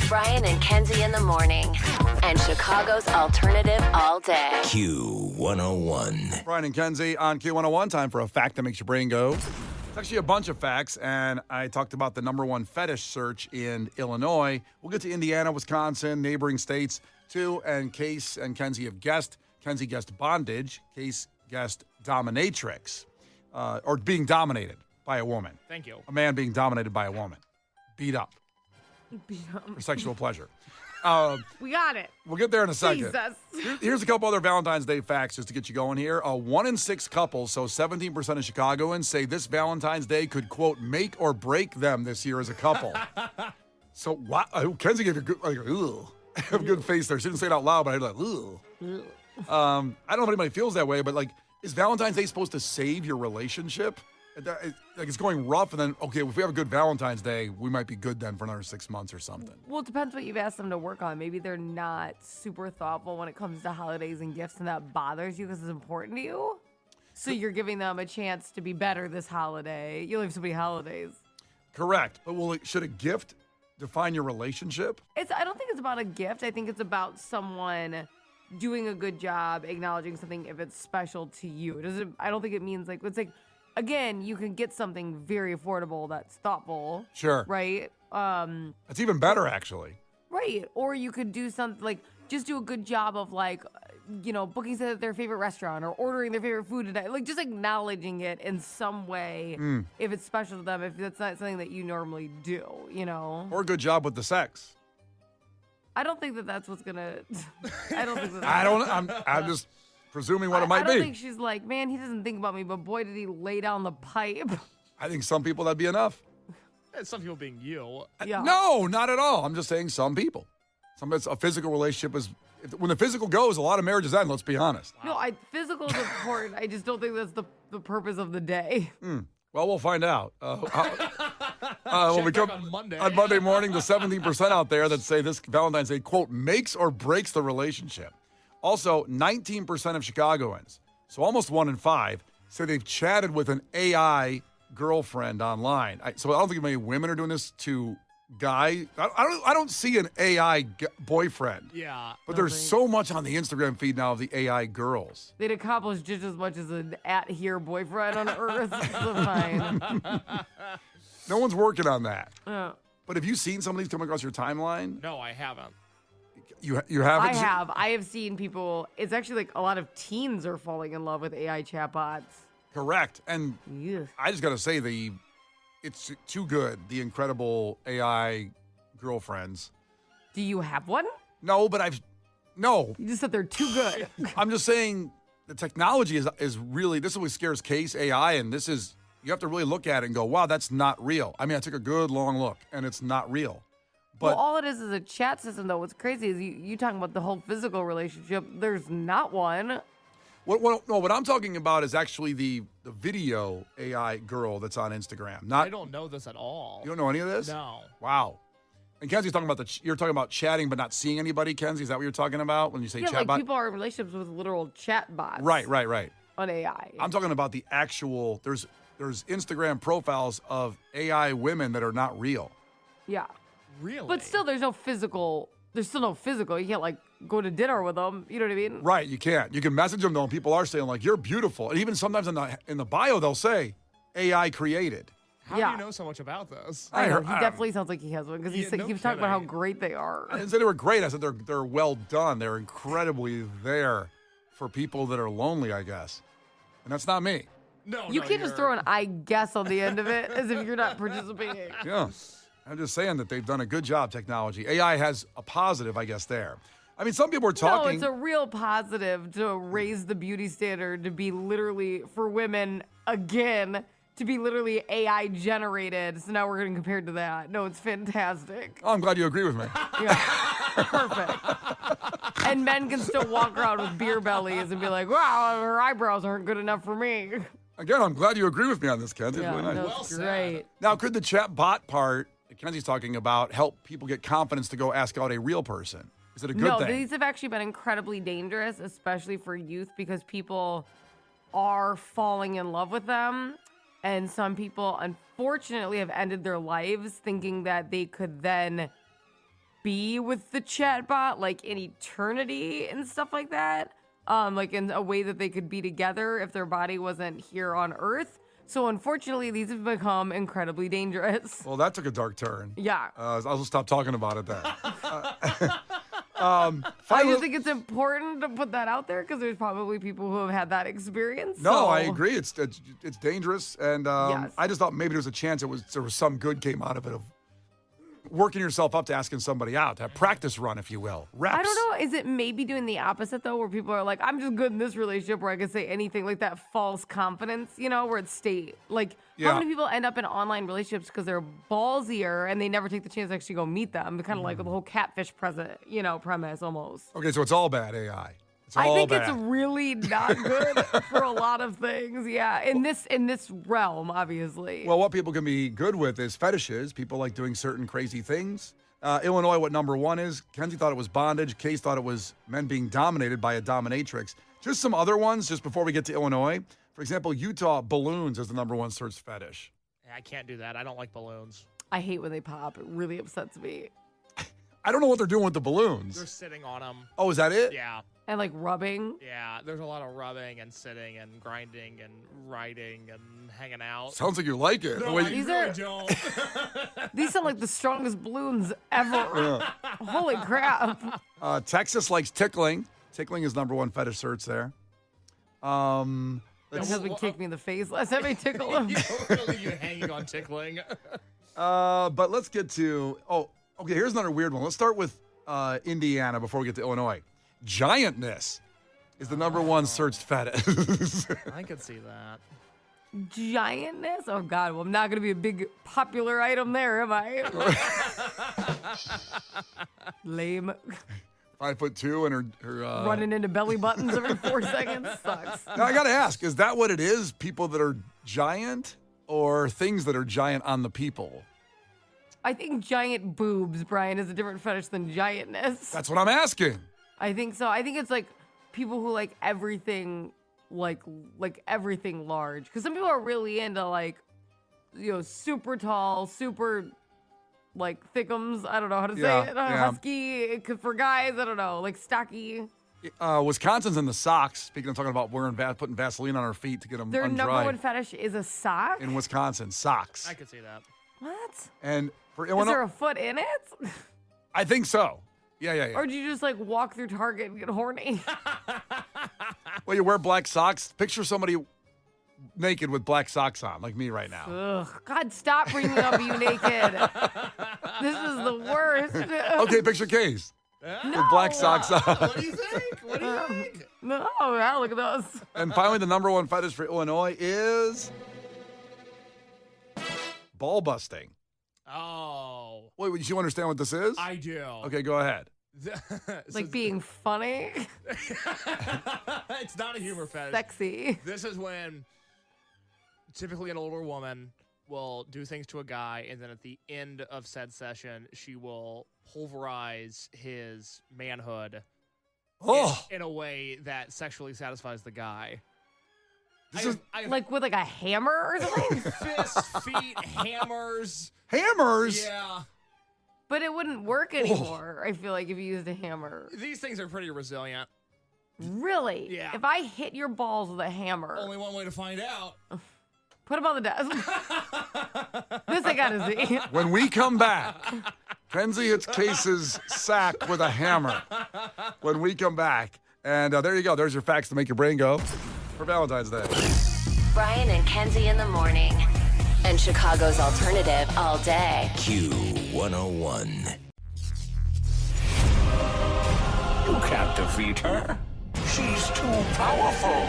Brian and Kenzie in the morning. And Chicago's alternative all day. Q101. Brian and Kenzie on Q101. Time for a fact that makes your brain go. It's actually a bunch of facts, and I talked about the number one fetish search in Illinois. We'll get to Indiana, Wisconsin, neighboring states, too. And Case and Kenzie have guessed. Kenzie guessed bondage. Case guessed dominatrix, or being dominated by a woman. Thank you. A man being dominated by a woman. Beat up. For sexual pleasure. We got it. We'll get there in a second. Jesus. Here's a couple other Valentine's Day facts just to get you going here. 1 in 6 couples, so 17% of Chicagoans, say this Valentine's Day could, quote, make or break them this year as a couple. So, Kenzie gave a good, a good face there. She didn't say it out loud, but I was like, ugh. I don't know if anybody feels that way, but, is Valentine's Day supposed to save your relationship? It's going rough, and then, okay, if we have a good Valentine's Day, we might be good then for another 6 months or something. Well, it depends what you've asked them to work on. Maybe they're not super thoughtful when it comes to holidays and gifts, and that bothers you because it's important to you. So you're giving them a chance to be better this holiday. You only have so many holidays. Correct. But should a gift define your relationship? I don't think it's about a gift. I think it's about someone doing a good job, acknowledging something if it's special to you. I don't think it means it's like, again, you can get something very affordable that's thoughtful. Sure. Right? That's even better, actually. Right. Or you could do something just do a good job of booking their favorite restaurant or ordering their favorite food today. Just acknowledging it in some way if it's special to them, if that's not something that you normally do, Or a good job with the sex. I don't think that's what's gonna. I don't think that. I'm just presuming what it might be. I don't think she's like, man, he doesn't think about me, but boy, did he lay down the pipe. I think some people that'd be enough. Some people being you. Yeah. No, not at all. I'm just saying some people. A physical relationship is, when the physical goes, a lot of marriages end, let's be honest. No, physical is important. I just don't think that's the purpose of the day. Well, we'll find out. When we come on Monday. On Monday morning, the 17% out there that say this Valentine's Day, quote, makes or breaks the relationship. Also, 19% of Chicagoans, so almost 1 in 5, say they've chatted with an AI girlfriend online. So I don't think many women are doing this to guy. I don't see an AI boyfriend. Yeah. But there's so much on the Instagram feed now of the AI girls. They'd accomplish just as much as an @here boyfriend on Earth. So fine. No one's working on that. Yeah. But have you seen some of these come across your timeline? No, I haven't. You haven't? I have seen people. It's actually a lot of teens are falling in love with AI chatbots. Correct. And Yeah. I just got to say, it's too good. The incredible AI girlfriends. Do you have one? No, but no. You just said they're too good. I'm just saying the technology is really, this is what scares Case AI, and you have to really look at it and go, wow, that's not real. I mean, I took a good long look, and it's not real. But Well, all it is a chat system, though. What's crazy is you talking about the whole physical relationship. There's not one. what I'm talking about is actually the video AI girl that's on Instagram. I don't know this at all. You don't know any of this? No. Wow. And Kenzie's talking about you're talking about chatting but not seeing anybody, Kenzie? Is that what you're talking about when you say chatbot? People are in relationships with literal chat bots. Right. On AI. I'm talking about the actual, there's Instagram profiles of AI women that are not real. Yeah. Really? But still, there's still no physical. You can't go to dinner with them. You know what I mean? Right, you can't. You can message them though, and people are saying you're beautiful. And even sometimes in the bio they'll say AI created. How do you know so much about this? I know. He definitely sounds like he has one because he was talking about how great they are. I didn't say they were great. I said they're well done. They're incredibly there for people that are lonely, I guess. And that's not me. You can't just throw an "I guess" on the end of it as if you're not participating. Yeah. I'm just saying that they've done a good job, technology. AI has a positive, I guess, there. I mean, some people are talking. No, it's a real positive to raise the beauty standard to be literally, for women, again, to be literally AI generated. So now we're getting compared to that. No, it's fantastic. Oh, I'm glad you agree with me. Yeah, perfect. And men can still walk around with beer bellies and be like, wow, her eyebrows aren't good enough for me. Again, I'm glad you agree with me on this, Kenzie. It's Yeah, really nice. no, it's great. Now, could the chat bot part that Kenzie's talking about help people get confidence to go ask out a real person? Is it a good No, thing? these have actually been incredibly dangerous, especially for youth, because people are falling in love with them. And some people, unfortunately, have ended their lives thinking that they could then be with the chatbot like in eternity and stuff like that. Like in a way that they could be together if their body wasn't here on Earth. So unfortunately, these have become incredibly dangerous. Well, that took a dark turn. Yeah. I'll just stop talking about it then. I just think it's important to put that out there because there's probably people who have had that experience. No, so- I agree. It's dangerous, and Yes. I just thought maybe there was a chance there was some good came out of it of working yourself up to asking somebody out, to have practice run, if you will, reps. I don't know. Is it maybe doing the opposite though, where people are like, "I'm just good in this relationship where I can say anything," like that false confidence, where it's like Yeah. how many people end up in online relationships because they're ballsier and they never take the chance to actually go meet them? Kind of like the whole catfish premise almost. Okay, so it's all bad AI. It's I all think bad. it's really not good for a lot of things. Yeah, in this realm, obviously. Well, what people can be good with is fetishes. People like doing certain crazy things. Illinois, what number one is? Kenzie thought it was bondage. Case thought it was men being dominated by a dominatrix. Just some other ones, just before we get to Illinois. For example, Utah, balloons is the number one search fetish. I can't do that. I don't like balloons. I hate when they pop. It really upsets me. I don't know what they're doing with the They're balloons. sitting on them. Oh, is that it? Yeah. And like rubbing. Yeah. There's a lot of rubbing and sitting and grinding and riding and hanging out. Sounds like you like it. No, Wait, I These really are- don't. These sound like the strongest balloons ever. Holy crap. Texas likes tickling. Tickling is number one fetish search there. My Let's, husband kicked me in the face last time I tickled him. You don't really you hanging on tickling. but let's get to, okay, here's another weird one. Let's start with Indiana before we get to Illinois. Giantness is the number one searched fetish. I could see that. Giantness? Oh, God. Well, I'm not going to be a big popular item there, am I? Lame. 5'2" and her Running into belly buttons every 4 seconds sucks. Now, I got to ask, is that what it is? People that are giant or things that are giant on the people? I think giant boobs, Brian, is a different fetish than giantness. That's what I'm asking. I think so. I think it's like people who like everything, like everything large. Because some people are really into like, super tall, super like thickums. I don't know how to say it. Husky for guys. I don't know, like stocky. Wisconsin's in the socks. Speaking of talking about putting Vaseline on our feet to get them Their undried. number one fetish is a sock. In Wisconsin, socks. I could see that. What? And for Is Illinois, there a foot in it? I think so. Yeah. Or do you just like walk through Target and get horny? Well, you wear black socks. Picture somebody naked with black socks on, like me right now. Ugh, God, stop bringing up you naked. This is the worst. Okay, picture Case with black socks on. What do you think? What do you think? No, yeah, look at those. And finally, the number one fetish for Illinois is ball busting. Oh, Wait, you understand what this is? I do. Okay, go ahead. Like being funny, It's not a humor fetish. sexy. This is when typically an older woman will do things to a guy, and then at the end of said session, she will pulverize his manhood Oh, in a way that sexually satisfies the guy. this is Like with like a hammer or something? Fists, feet, hammers. hammers. Yeah. But it wouldn't work anymore, I feel like, if you used a hammer. These things are pretty resilient. Really? Yeah. If I hit your balls with a hammer, Only one way to find out. put them on the desk. This I gotta see. When we come back, Kenzie hits Case's sack with a hammer. When we come back. And there you go. There's your facts to make your brain go for Valentine's Day. Brian and Kenzie in the morning. And Chicago's alternative all day. Q101. You can't defeat her. She's too powerful.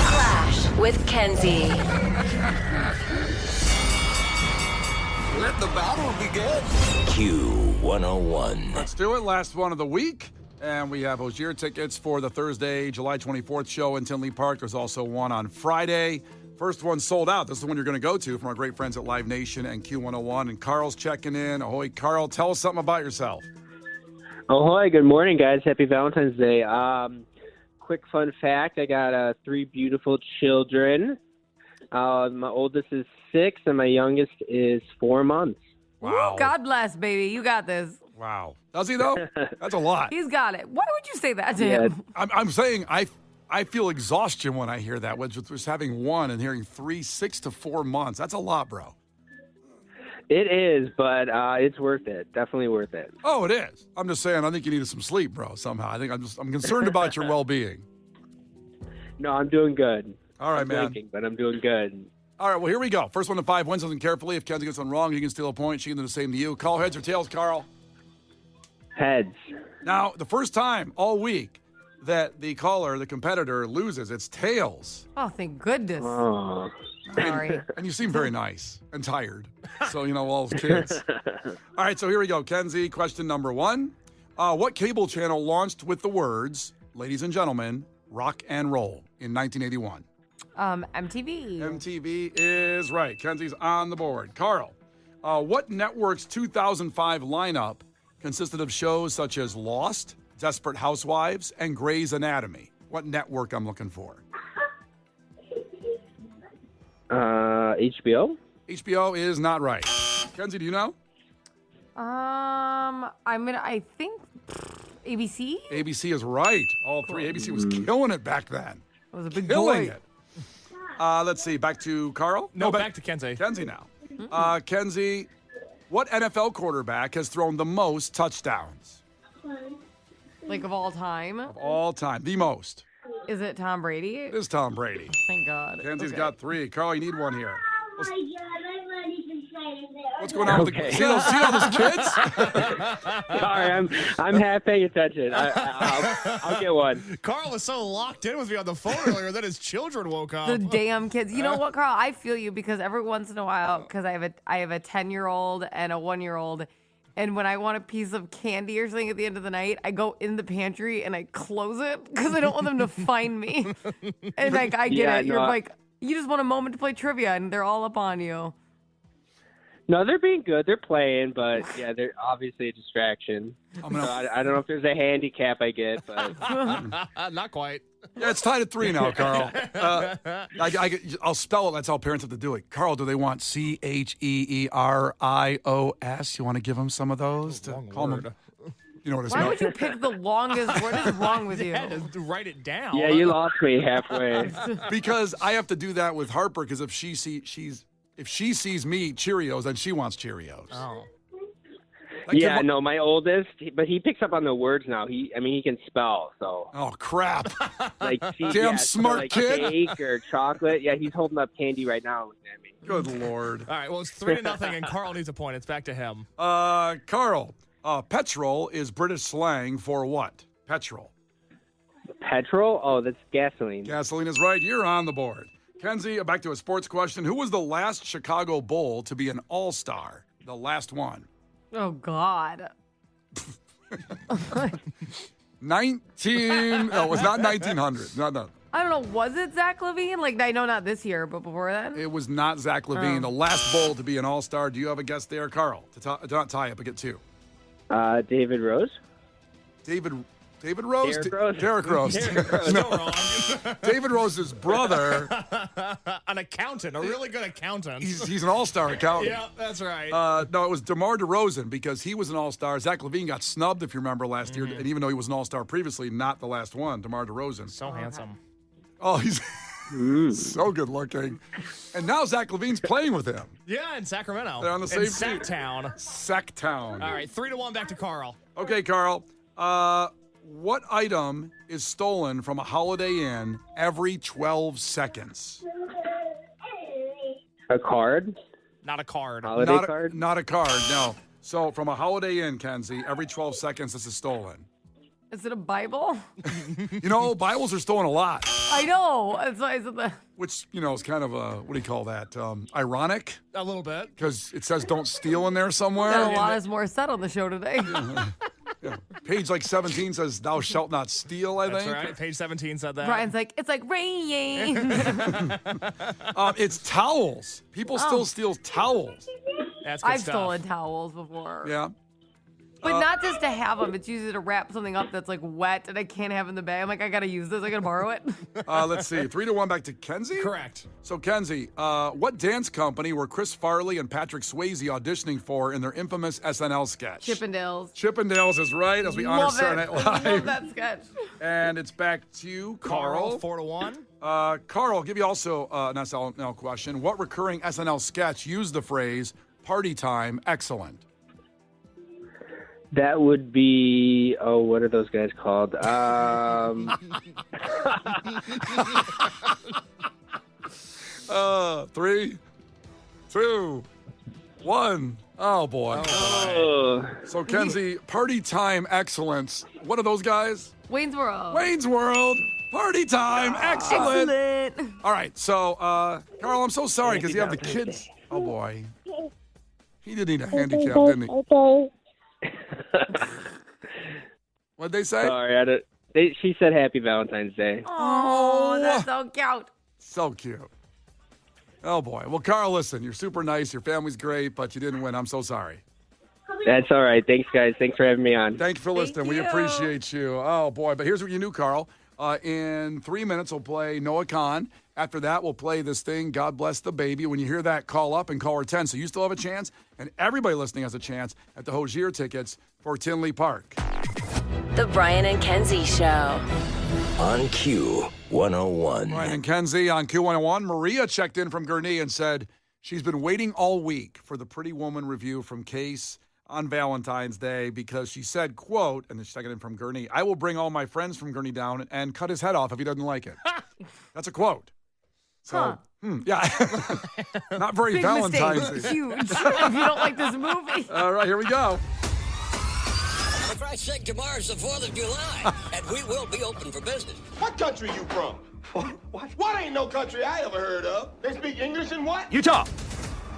Clash with Kenzie. Let the battle begin. Q101. Let's do it. Last one of the week. And we have Ogier tickets for the Thursday, July 24th show in Tinley Park. There's also one on Friday. First one sold out. This is the one you're going to go to from our great friends at Live Nation and Q101. And Carl's checking in. Ahoy, Carl. Tell us something about yourself. Ahoy, good morning, guys. Happy Valentine's Day. Quick fun fact, I got 3 beautiful children. My oldest is 6, and my youngest is 4 months. Wow. Ooh, God bless, baby. You got this. Wow. Does he, though? That's a lot. He's got it. Why would you say that to Yeah. him? I'm saying I feel exhaustion when I hear that, which was having one and hearing 6 to 4 months. That's a lot, bro. It is, but it's worth it. Definitely worth it. Oh, it is. I'm just saying, I think you needed some sleep, bro, somehow. I'm concerned about your well-being. No, I'm doing good. All right, I'm man. blinking, but I'm doing good. All right, well, here we go. First one to 5 wins. Listen carefully. If Kenzie gets one wrong, you can steal a point. She can do the same to you. Call heads or tails, Carl. Heads. Now, the first time all week that the caller, the competitor, loses, it's tails. Oh, thank goodness. Oh. Sorry. And you seem very nice and tired. So, all those kids. All right, so here we go. Kenzie, question number 1. What cable channel launched with the words, ladies and gentlemen, rock and roll in 1981? MTV. MTV is right. Kenzie's on the board. Carl, what network's 2005 lineup consisted of shows such as Lost, Desperate Housewives, and Grey's Anatomy? What network I'm looking for? HBO? HBO is not right. Kenzie, do you know? I think ABC. ABC is right. All three. ABC was killing it back then. It was a big Killing boy. it. Let's see. Back to Carl? No, back to Kenzie. Kenzie now. Kenzie, what NFL quarterback has thrown the most touchdowns Like of all time. of all time? The most. Is it Tom Brady? It is Tom Brady. Thank God. Kenzie's Okay. got 3. Carl, you need one here. Oh my God, I'm ready to play this. What's going on with the see all those kids? Sorry, I'm half paying attention. I'll get one. Carl was so locked in with me on the phone earlier that his children woke up. The damn kids. You know what, Carl? I feel you because every once in a while, because I have a 10-year-old and a 1-year-old, and when I want a piece of candy or something at the end of the night, I go in the pantry and I close it because I don't want them to find me. And I get Yeah, it. You're no, like, you just want a moment to play trivia, and they're all up on you. No, they're being good. They're playing, but yeah, they're obviously a distraction. So I don't know if there's a handicap I get, but Not quite. Yeah, it's tied at 3 now, Carl. I'll spell it. That's how parents have to do it. Carl, do they want Cheerios? You want to give them some of those? To Long call word. them? You know what it's Why about. would you pick the longest? What is wrong with you? Yeah, just write it down. yeah, you lost me halfway. Because I have to do that with Harper. Because if she sees me eat Cheerios, then she wants Cheerios. Oh. That kid Yeah, wa- no, my oldest, but he picks up on the words now. He can spell, so Oh crap! like Damn smart like kid. cake or chocolate. Yeah, he's holding up candy right now, looking at me. Good lord. All right, well, it's 3-0, and Carl needs a point. It's back to him. Carl, petrol is British slang for what? Petrol. Petrol? Oh, that's gasoline. Gasoline is right. You're on the board. Kenzie, back to a sports question. Who was the last Chicago Bull to be an all-star? The last one. Oh God. 19. No, it was not 1900. No. I don't know. Was it Zach LaVine? Like, I know not this year, but before then. It was not Zach LaVine. The last Bull to be an all-star. Do you have a guess there, Carl? To not tie up, but get 2. David Rose? David Rose? Derrick Rose. Derrick Rose. Still wrong. David Rose's brother. An accountant, a really good accountant. He's an all-star accountant. Yeah, that's right. No, it was DeMar DeRozan because he was an all-star. Zach LaVine got snubbed, if you remember, last year. And even though he was an all-star previously, not the last one, DeMar DeRozan. So handsome. Oh, he's so good looking. And now Zach LaVine's playing with him. Yeah, in Sacramento. They're on the same in team. Sacktown. Sacktown. All right, 3-1 back to Carl. Okay, Carl. What item is stolen from a Holiday Inn every 12 seconds? A card? Not a card. Holiday card? Not a card, no. So from a Holiday Inn, Kenzie, every 12 seconds this is stolen. Is it a Bible? You know, Bibles are stolen a lot, I know. It's the. which, is kind of a, what do you call that? Ironic, A little bit. because it says don't steal in there Got somewhere. a lot is more said on the show today. Yeah. Page 17 says thou shalt not steal, I That's think. right. Page 17 said that. Brian's like, it's like rain. It's towels. People still steal towels. That's good I've stuff. stolen towels before. Yeah. But not just to have them. It's usually to wrap something up that's like wet and I can't have in the bag. I'm like, I gotta use this. I gotta borrow it. Let's see. 3-1 back to Kenzie? Correct. So, Kenzie, what dance company were Chris Farley and Patrick Swayze auditioning for in their infamous SNL sketch? Chippendales. Chippendales is right as we honor Love Saturday it. Night I love Live. that sketch. And it's back to Carl. 4-1. Carl, I'll give you also an SNL question. What recurring SNL sketch used the phrase "party time excellent"? That would be, what are those guys called? 3, 2, 1. Oh, boy. So, Kenzie, party time excellence. What are those guys? Wayne's World. Wayne's World. Party time. Excellent. Excellent. All right. So, Carl, I'm so sorry because you have the kids. Oh, boy. He did need a handicap, didn't he? Okay. What'd they say? Sorry, she said Happy Valentine's Day. Oh, that's so cute. So cute. Oh, boy. Well, Carl, listen, you're super nice. Your family's great, but you didn't win. I'm so sorry. That's all right. Thanks, guys. Thanks for having me on. Thank you for listening. We you. appreciate you. Oh, boy. But here's what you knew, Carl. In 3 minutes, we'll play Noah Khan. After that, we'll play this thing, God Bless the Baby. When you hear that, call up and call her 10. So you still have a chance, and everybody listening has a chance at the Hozier tickets for Tinley Park. The Brian and Kenzie Show. On Q 101. Brian and Kenzie on Q101. Maria checked in from Gurnee and said she's been waiting all week for the Pretty Woman review from Case on Valentine's Day because she said, quote, and then she's checking in from Gurnee, I will bring all my friends from Gurnee down and cut his head off if he doesn't like it. That's a quote. So, yeah. Not very Big Valentine's. mistake. Huge. If you don't like this movie. All right, here we go. For Christ's sake, tomorrow's the 4th of July, and we will be open for business. What country you from? What ain't no country I ever heard of? They speak English and what? Utah.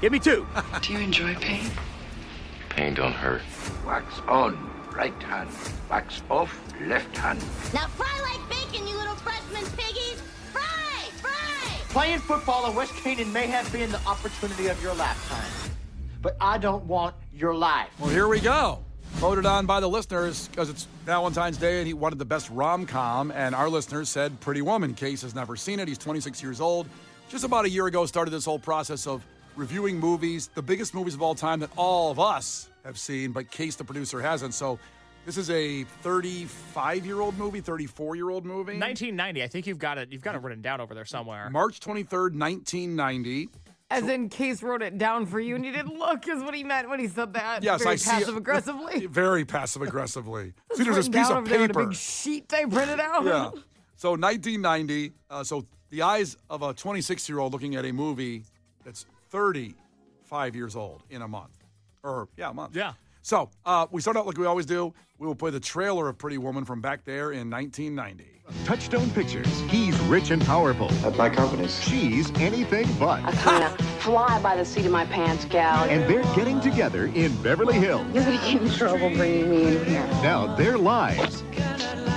Give me 2. Do you enjoy pain? Pain don't hurt. Wax on, right hand. Wax off, left hand. Now fry like bacon, you little freshman piggies. Fry! Playing football in West Canaan may have been the opportunity of your lifetime, but I don't want your life. Well, here we go. Voted on by the listeners because it's Valentine's Day and he wanted the best rom-com, and our listeners said Pretty Woman. Case has never seen it. He's 26 years old. Just about a year ago started this whole process of reviewing movies, the biggest movies of all time that all of us have seen, but Case, the producer, hasn't. So this is a 35-year-old movie, 34-year-old movie. 1990. I think you've got it written down over there somewhere. March 23rd, 1990. As in, Case wrote it down for you and you didn't look, is what he meant when he said that. Yes, Very I see. passive-aggressive. Very passive-aggressively. It's See, there's this written piece down of over there on a paper. big sheet I printed out. Yeah. So 1990. So the eyes of a 26-year-old looking at a movie that's 35 years old in a month. A month. Yeah. So we start out like we always do. We will play the trailer of Pretty Woman from back there in 1990. Touchstone Pictures. He's rich and powerful. At my company. She's anything but. I kind of fly by the seat of my pants, gal. And they're getting together in Beverly Hills. You're gonna get in trouble bringing me in here. Now their lives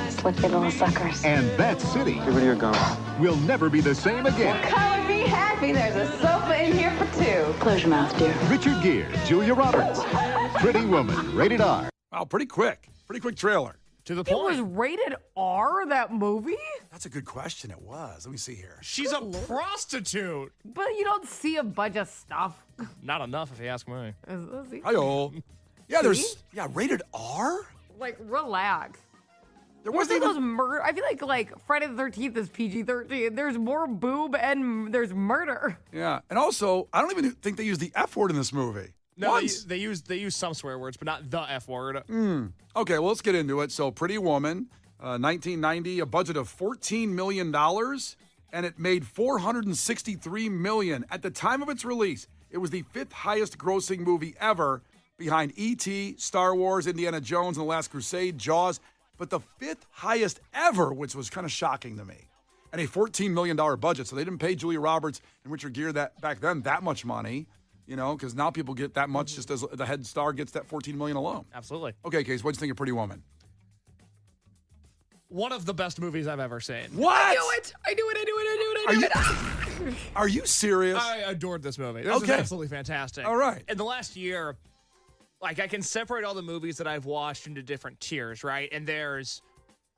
Slick the little suckers. and that city Where you're going? will never be the same again. Color be happy. There's a sofa in here for 2. Close your mouth, dear. Richard Gere, Julia Roberts. Pretty Woman, rated R. Wow, pretty quick. Pretty quick trailer. To the It was point. rated R, that movie? That's a good question. It was. Let me see here. She's a prostitute. But you don't see a bunch of stuff. Not enough, if you ask me. Hi-yo. Yeah, rated R? Like, relax. There What's wasn't even... those murder? I feel like Friday the 13th is PG-13. There's more boob and there's murder. Yeah, and also, I don't even think they used the F word in this movie. No, Once. they use some swear words, but not the F word. Okay, well, let's get into it. So, Pretty Woman, 1990, a budget of $14 million, and it made $463 million. At the time of its release, it was the 5th highest grossing movie ever, behind E.T., Star Wars, Indiana Jones and the Last Crusade, Jaws, but the 5th highest ever, which was kind of shocking to me. And a $14 million budget, so they didn't pay Julia Roberts and Richard Gere back then that much money. You know, because now people get that much just as the head star gets that $14 million alone. Absolutely. Okay, Case, what do you think of Pretty Woman? One of the best movies I've ever seen. What? I knew it. Are you serious? I adored this movie. This is Okay. absolutely fantastic. All right. In the last year, like I can separate all the movies that I've watched into different tiers, right? And there's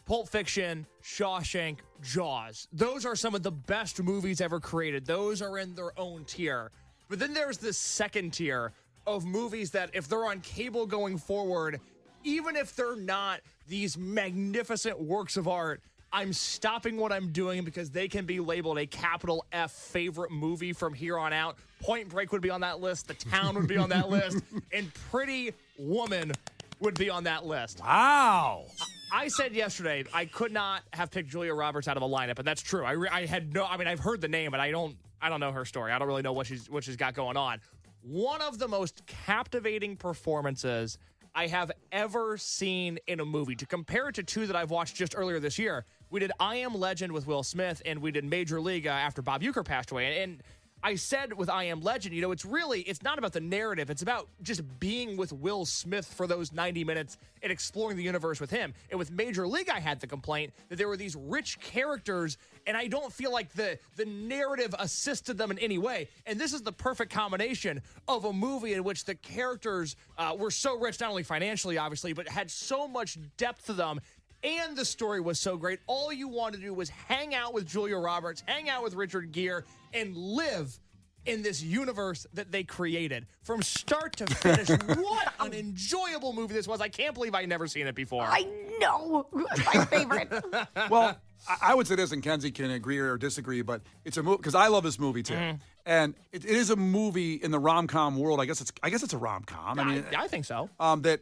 Pulp Fiction, Shawshank, Jaws. Those are some of the best movies ever created. Those are in their own tier. But then there's this second tier of movies that if they're on cable going forward, even if they're not these magnificent works of art, I'm stopping what I'm doing because they can be labeled a capital F favorite movie from here on out. Point Break would be on that list. The Town would be on that list. And Pretty Woman would be on that list. Wow. I said yesterday I could not have picked Julia Roberts out of a lineup, and that's true. I've heard the name, but I don't know her story. I don't really know what she's got going on. One of the most captivating performances I have ever seen in a movie. To compare it to two that I've watched just earlier this year, we did I Am Legend with Will Smith, and we did Major League after Bob Uecker passed away. And I said with I Am Legend, it's not about the narrative. It's about just being with Will Smith for those 90 minutes and exploring the universe with him. And with Major League, I had the complaint that there were these rich characters, and I don't feel like the narrative assisted them in any way. And this is the perfect combination of a movie in which the characters were so rich, not only financially, obviously, but had so much depth to them. And the story was so great. All you wanted to do was hang out with Julia Roberts, hang out with Richard Gere, and live in this universe that they created. From start to finish, what an enjoyable movie this was. I can't believe I'd never seen it before. I know. My favorite. Well, I would say this, and Kenzie can agree or disagree, but it's a movie, because I love this movie too. Mm-hmm. And it is a movie in the rom-com world. I guess it's a rom-com. I think so. That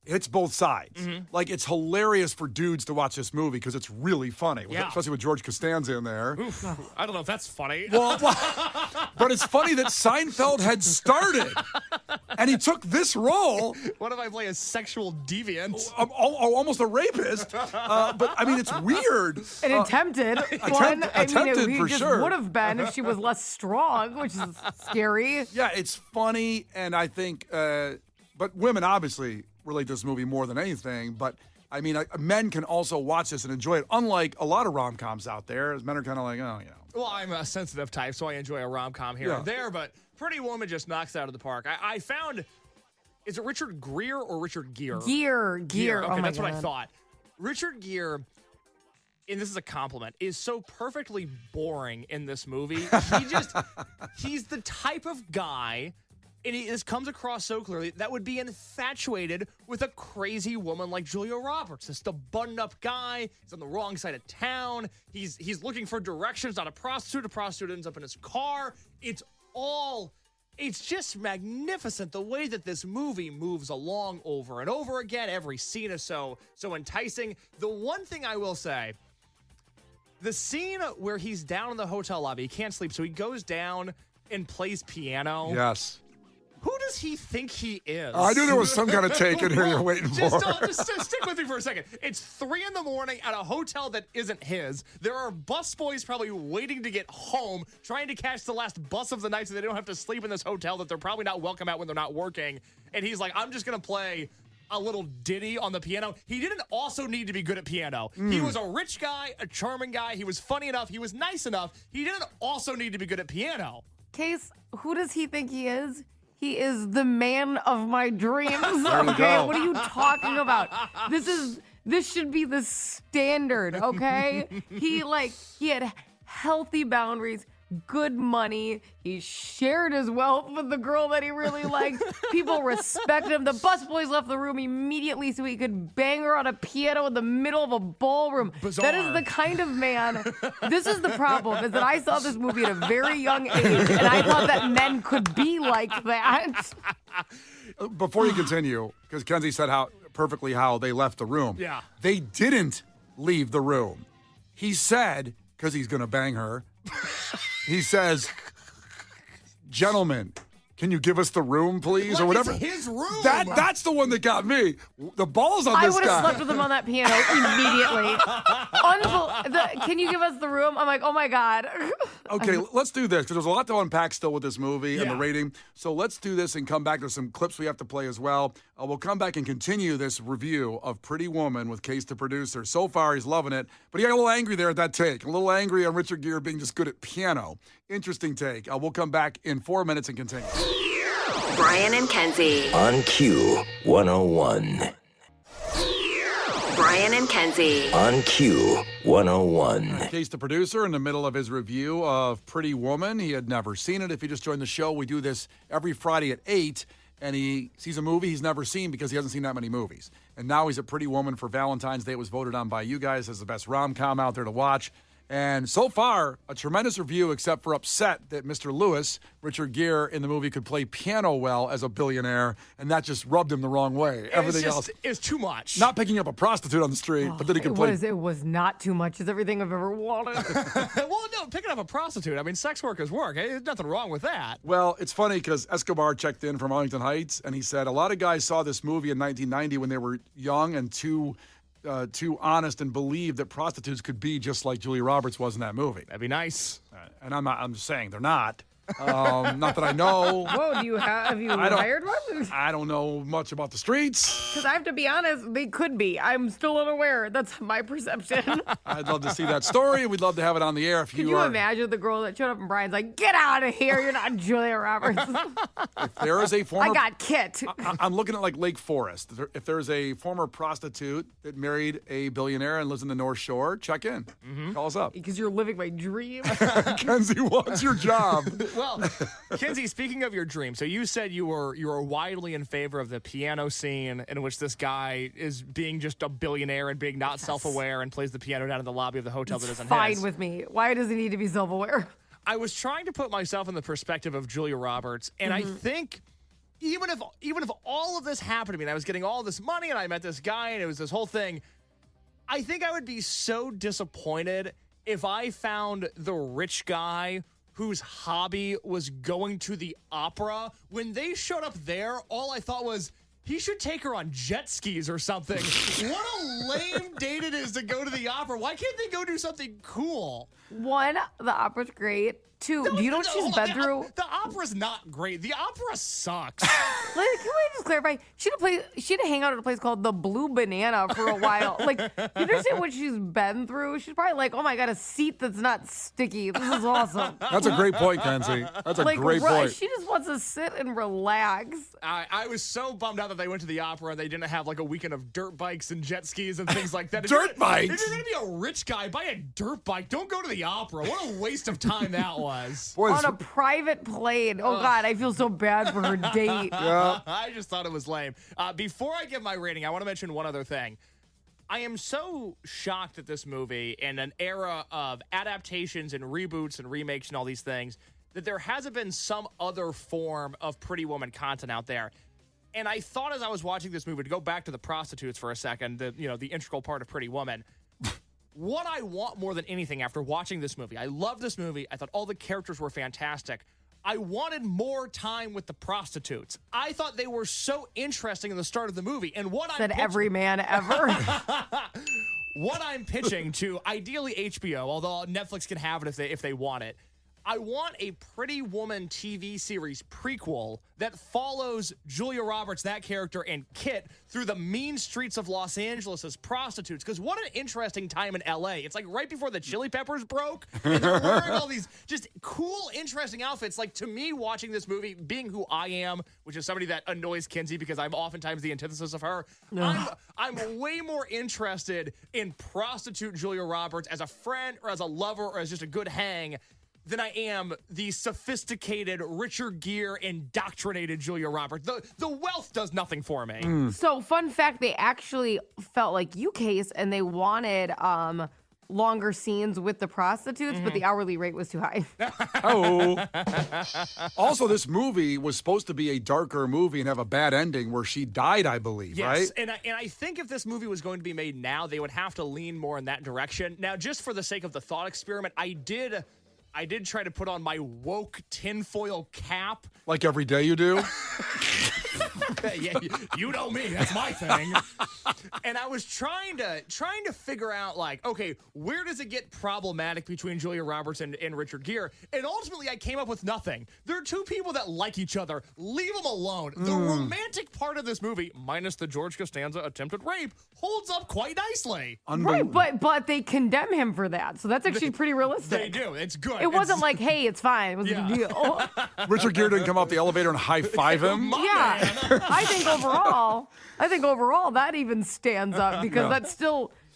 hits both sides. Mm-hmm. Like, it's hilarious for dudes to watch this movie because it's really funny, especially with George Costanza in there. Oof. I don't know if that's funny. Well, but it's funny that Seinfeld had started, and he took this role. What if I play a sexual deviant? Almost a rapist. But, it's weird. An attempted one. Attempted he for just sure. would have been if she was less strong, which is scary. Yeah, it's funny, and I think, but women obviously relate to this movie more than anything, but men can also watch this and enjoy it, unlike a lot of rom-coms out there, as men are kind of like, Well, I'm a sensitive type, so I enjoy a rom-com here and there, but Pretty Woman just knocks it out of the park. I found, is it Richard Gere or Richard Gere? Gere. Okay, oh that's my what God. I thought. Richard Gere, and this is a compliment, is so perfectly boring in this movie. He's the type of guy, and this comes across so clearly, that would be infatuated with a crazy woman like Julia Roberts. It's the buttoned-up guy. He's on the wrong side of town. He's looking for directions, not a prostitute. A prostitute ends up in his car. It's just magnificent the way that this movie moves along over and over again. Every scene is so enticing. The one thing I will say, the scene where he's down in the hotel lobby, he can't sleep, so he goes down and plays piano. Yes. Who does he think he is? I knew there was some kind of take in here you're waiting for. Just stick with me for a second. It's 3 a.m. at a hotel that isn't his. There are busboys probably waiting to get home, trying to catch the last bus of the night so they don't have to sleep in this hotel that they're probably not welcome at when they're not working. And he's like, I'm just going to play a little ditty on the piano. He didn't also need to be good at piano. He was a rich guy, a charming guy. He was funny enough. He was nice enough. He didn't also need to be good at piano. Case, who does he think he is? He is the man of my dreams. There you Okay, go. what are you talking about? This should be the standard, okay? He had healthy boundaries, good money. He shared his wealth with the girl that he really liked. People respected him. The busboys left the room immediately so he could bang her on a piano in the middle of a ballroom. Bizarre. That is the kind of man. This is the problem, is that I saw this movie at a very young age, and I thought that men could be like that. Before you continue, because Kenzie said perfectly how they left the room. Yeah. They didn't leave the room. He said, because he's going to bang her, he says, "Gentlemen, can you give us the room, please?" or whatever. It's his room. That's the one that got me. The balls on I this would guy. have slept with him on that piano immediately. Can you give us the room? I'm like, oh my God. Okay, let's do this, because there's a lot to unpack still with this movie and the Yeah. rating. So let's do this and come back. There's some clips we have to play as well. We'll come back and continue this review of Pretty Woman with Case the producer. So far, he's loving it, but he got a little angry there at that take. A little angry on Richard Gere being just good at piano. Interesting take. We'll come back in 4 minutes and continue. Brian and Kenzie. On Q101. Brian and Kenzie. On Q101. Case the producer in the middle of his review of Pretty Woman. He had never seen it. If you just joined the show, we do this every Friday at 8, and he sees a movie he's never seen because he hasn't seen that many movies. And now he's at Pretty Woman for Valentine's Day. It was voted on by you guys as the best rom-com out there to watch. And so far, a tremendous review, except for upset that Mr. Lewis, Richard Gere, in the movie could play piano well as a billionaire, and that just rubbed him the wrong way. Everything else is too much. Not picking up a prostitute on the street, but then he could play. It was not too much. It's everything I've ever wanted. Well, no, picking up a prostitute. I mean, sex work is work. There's nothing wrong with that. Well, it's funny because Escobar checked in from Arlington Heights, and he said a lot of guys saw this movie in 1990 when they were young and too honest and believed that prostitutes could be just like Julia Roberts was in that movie. That'd be nice. And I'm just saying they're not. Not that I know. Whoa, have you hired one? I don't know much about the streets. Because I have to be honest, they could be. I'm still unaware. That's my perception. I'd love to see that story. We'd love to have it on the air. Could you imagine the girl that showed up and Brian's like, get out of here. You're not Julia Roberts. If there is a former... I got Kit. I'm looking at like Lake Forest. If there's a former prostitute that married a billionaire and lives in the North Shore, check in. Mm-hmm. Call us up. Because you're living my dream. Kenzie, what's your job? Well, Kenzie, speaking of your dream, so you said you were widely in favor of the piano scene in which this guy is being just a billionaire and being not self-aware and plays the piano down in the lobby of the hotel that isn't fine his. With me. Why does he need to be self-aware? I was trying to put myself in the perspective of Julia Roberts, and I think even if all of this happened to me and I was getting all this money and I met this guy and it was this whole thing, I think I would be so disappointed if I found the rich guy whose hobby was going to the opera. When they showed up there, all I thought was, he should take her on jet skis or something. What a lame date it is to go to the opera. Why can't they go do something cool? One, the opera's great. Two, do you know what she's been through? The opera's not great. The opera sucks. Can we just clarify? She had to hang out at a place called the Blue Banana for a while. Like, you understand what she's been through? She's probably like, oh my God, a seat that's not sticky. This is awesome. That's a great point, Kenzie. That's a great point. She just wants to sit and relax. I was so bummed out that they went to the opera and they didn't have like a weekend of dirt bikes and jet skis and things like that. Dirt bikes? If you're going to be a rich guy, buy a dirt bike. Don't go to the opera. What a waste of time that was. Boy, on a private plane. Oh, God, I feel so bad for her date. Yeah. I just thought it was lame. Before I give my rating, I want to mention one other thing. I am so shocked at this movie in an era of adaptations and reboots and remakes and all these things that there hasn't been some other form of Pretty Woman content out there. And I thought as I was watching this movie, to go back to the prostitutes for a second, the integral part of Pretty Woman, what I want more than anything after watching this movie, I love this movie. I thought all the characters were fantastic. I wanted more time with the prostitutes. I thought they were so interesting in the start of the movie. And what Said every man ever. What I'm pitching to ideally HBO, although Netflix can have it if they want it. I want a Pretty Woman TV series prequel that follows Julia Roberts, that character, and Kit through the mean streets of Los Angeles as prostitutes. Because what an interesting time in LA. It's like right before the Chili Peppers broke, and they're wearing all these just cool, interesting outfits. Like, to me, watching this movie, being who I am, which is somebody that annoys Kenzie because I'm oftentimes the antithesis of her, I'm way more interested in prostitute Julia Roberts as a friend or as a lover or as just a good hang than I am the sophisticated Richard Gere indoctrinated Julia Roberts. The wealth does nothing for me. So, fun fact, they actually felt like you case and they wanted longer scenes with the prostitutes, but the hourly rate was too high. Also, this movie was supposed to be a darker movie and have a bad ending where she died, I believe, right? And I think if this movie was going to be made now, they would have to lean more in that direction. Now, just for the sake of the thought experiment, I did try to put on my woke tinfoil cap. Like every day you do? Yeah, you know me. That's my thing. And I was trying to figure out, like, okay, where does it get problematic between Julia Roberts and Richard Gere? And ultimately, I came up with nothing. There are two people that like each other. Leave them alone. The romantic part of this movie, minus the George Costanza attempted rape, holds up quite nicely. Right, but they condemn him for that, so that's actually pretty realistic. They do. It's good. It wasn't like, hey, it's fine. It was a good deal. Richard Gere didn't come off the elevator and high-five him? I think overall that even stands up because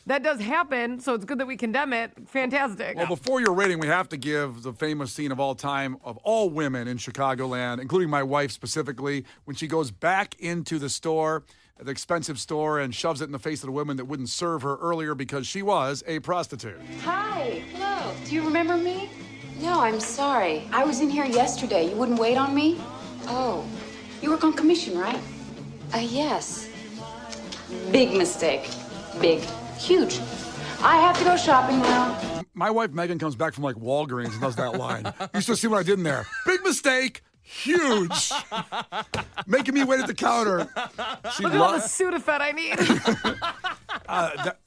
that does happen, so it's good that we condemn it. Fantastic. Well, before your rating, we have to give the famous scene of all time of all women in Chicagoland, including my wife specifically, when she goes back into the store, the expensive store, and shoves it in the face of the women that wouldn't serve her earlier because she was a prostitute. Hi. Hello. Do you remember me? No, I'm sorry. I was in here yesterday. You wouldn't wait on me? Oh. You work on commission, right? Yes. Big mistake. Big. Huge. I have to go shopping now. My wife, Megan, comes back from like Walgreens and does that line. You should see what I did in there. Big mistake. Huge. Making me wait at the counter. Look at all the Sudafed I need.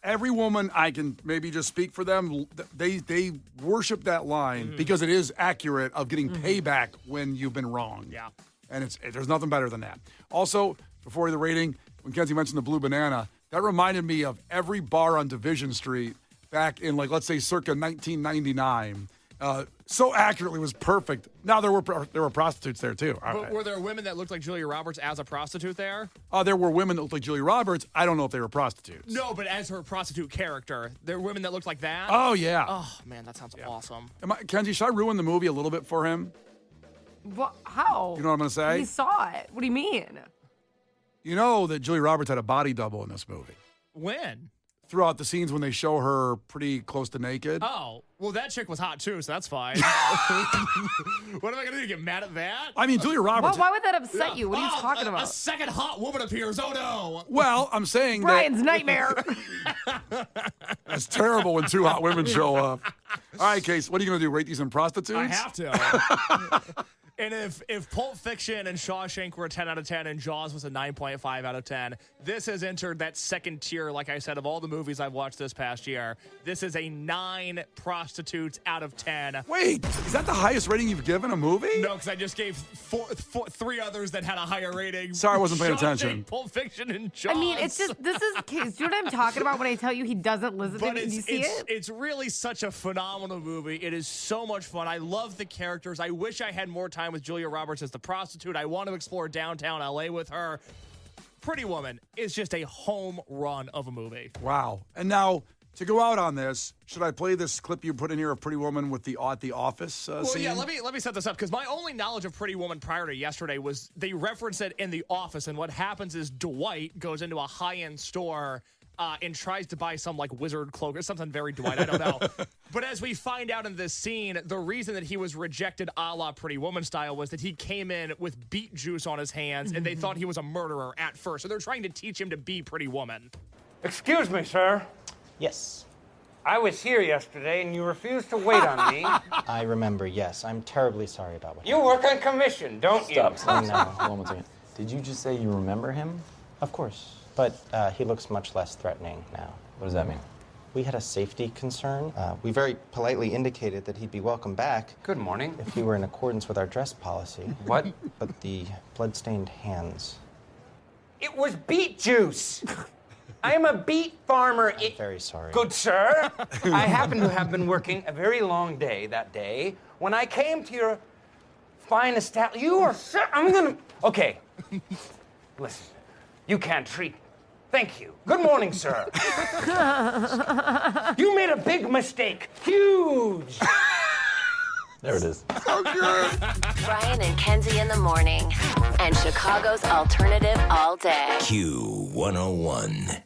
Every woman, I can maybe just speak for them, they worship that line because it is accurate of getting payback when you've been wrong. Yeah. And there's nothing better than that. Also, before the rating, when Kenzie mentioned the Blue Banana, that reminded me of every bar on Division Street back in, like, let's say circa 1999. So accurately, was perfect. Now there were prostitutes there too. But were there women that looked like Julia Roberts as a prostitute there? There were women that looked like Julia Roberts. I don't know if they were prostitutes. No, but as her prostitute character, there were women that looked like that. Oh yeah. Oh man, that sounds awesome. Kenzie, should I ruin the movie a little bit for him? What? How? You know what I'm gonna say? He saw it. What do you mean? You know that Julia Roberts had a body double in this movie. When? Throughout the scenes when they show her pretty close to naked. Oh, well, that chick was hot too, so that's fine. What am I going to do? Get mad at that? I mean, Julia Roberts. Why would that upset you? What are you talking about? A second hot woman appears. Oh, no. Well, I'm saying Brian's nightmare. That's terrible when two hot women show up. All right, Case, what are you going to do? Rate these in prostitutes? I have to. And if Pulp Fiction and Shawshank were a 10 out of 10 and Jaws was a 9.5 out of 10, this has entered that second tier, like I said, of all the movies I've watched this past year. This is a 9 prostitutes out of 10. Wait, is that the highest rating you've given a movie? No, because I just gave three others that had a higher rating. Sorry, I wasn't paying Shawshank, attention. Pulp Fiction, and Jaws. I mean, it's just, this is, Case, do you know what I'm talking about when I tell you he doesn't listen to me? Do you see it? It's really such a phenomenal movie. It is so much fun. I love the characters. I wish I had more time with Julia Roberts as the prostitute. I want to explore downtown LA with her. Pretty Woman is just a home run of a movie. Wow. And now, to go out on this, should I play this clip you put in here of Pretty Woman with the Office scene? Yeah, let me set this up, because my only knowledge of Pretty Woman prior to yesterday was they reference it in The Office, and what happens is Dwight goes into a high-end store and tries to buy some, like, wizard cloak or something very Dwight. I don't know. But as we find out in this scene, the reason that he was rejected a la Pretty Woman style was that he came in with beet juice on his hands, and they thought he was a murderer at first. So they're trying to teach him to be Pretty Woman. Excuse me, sir. Yes. I was here yesterday, and you refused to wait on me. I remember, yes. I'm terribly sorry about what You work on commission, don't you? Stop. No, hold on 1 second. Did you just say you remember him? Of course. But he looks much less threatening now. What does that mean? We had a safety concern. We very politely indicated that he'd be welcome back. Good morning. If he were in accordance with our dress policy. What? But the blood-stained hands. It was beet juice. I am a beet farmer. I'm very sorry. Good sir. I happen to have been working a very long day that day when I came to your fine establishment. You are sir. I'm gonna. Okay. Listen. You can't treat. Thank you. Good morning, sir. You made a big mistake. Huge. There it is. Brian and Kenzie in the morning. And Chicago's alternative all day. Q101.